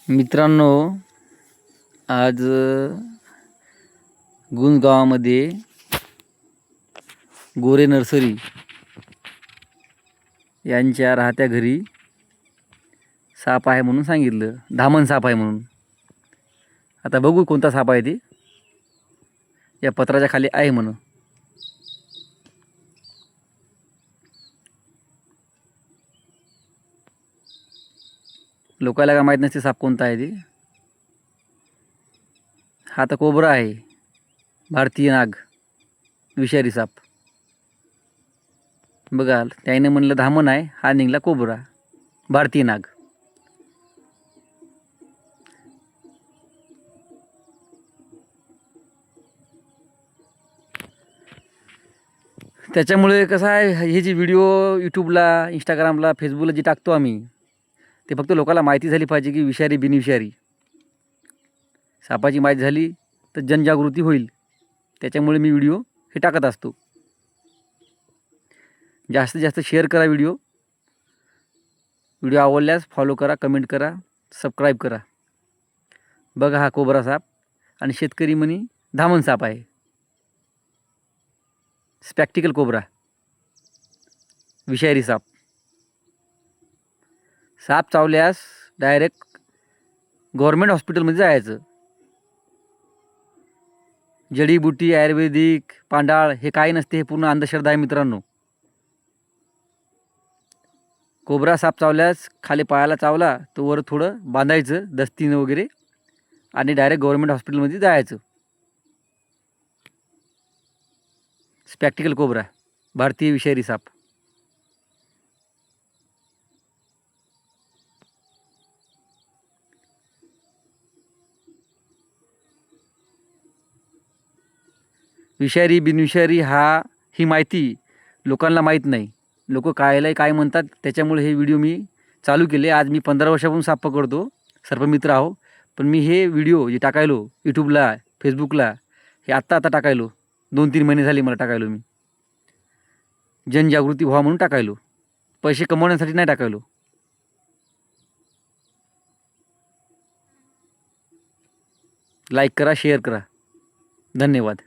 मित्रांनो, आज गुंज गावामध्ये गोरे नर्सरी यांच्या राहत्या घरी साप आहे म्हणून सांगितलं. धामण साप आहे म्हणून. आता बघू कोणता साप आहे ते. या पत्राच्या खाली आहे म्हणून. लोकांना काय माहीत नसते साप कोणता आहे ते. हा तर कोबरा आहे, भारतीय नाग, विषारी साप. बघा, त्याने म्हणलं धामण आहे, हा निघाला कोबरा, भारतीय नाग. त्याच्यामुळे कसं आहे, हे जे व्हिडिओ यूट्यूबला, इंस्टाग्रामला, फेसबुकला जे टाकतो आम्ही, ते फक्त लोकांना माहिती झाली पाहिजे की विषारी बिनविषारी सापाची माहिती झाली तर जनजागृती होईल. त्याच्यामुळे मी व्हिडिओ हे टाकत असतो. जास्तीत जास्त शेअर करा व्हिडिओ. आवडल्यास फॉलो करा, कमेंट करा, सबस्क्राईब करा. बघा, हा कोबरा साप आणि शेतकरी म्हणी धामण साप आहे. स्पॅक्टिकल कोबरा, विषारी साप. साप चावल्यास डायरेक्ट गव्हर्मेंट हॉस्पिटलमध्ये जायचं. जडीबुटी, आयुर्वेदिक, पांडाळ हे काही नसते. हे पूर्ण अंधश्रद्धा आहे मित्रांनो. कोबरा साप चावल्यास खाली पायाला चावला तर वर थोडं बांधायचं दस्तीनं वगैरे आणि डायरेक्ट गव्हर्मेंट हॉस्पिटलमध्ये जायचं. स्पॅक्टिकल कोबरा, भारतीय विषारी साप. विषारी बिनविषारी ही माहिती लोकांना माहीत नाही. लोक काय म्हणतात, त्याच्यामुळे हे व्हिडिओ मी चालू केले. आज मी 15 वर्षापासून साप पकडतो, सर्पमित्र आहो. पण मी हे व्हिडिओ जे टाकायलो यूट्यूबला, फेसबुकला, हे आत्ता टाकायलो. 2-3 महिने झाले मला टाकायलो. मी जनजागृती व्हावं म्हणून टाकायलो, पैसे कमवण्यासाठी नाही टाकायलो. लाईक करा, शेअर करा. धन्यवाद.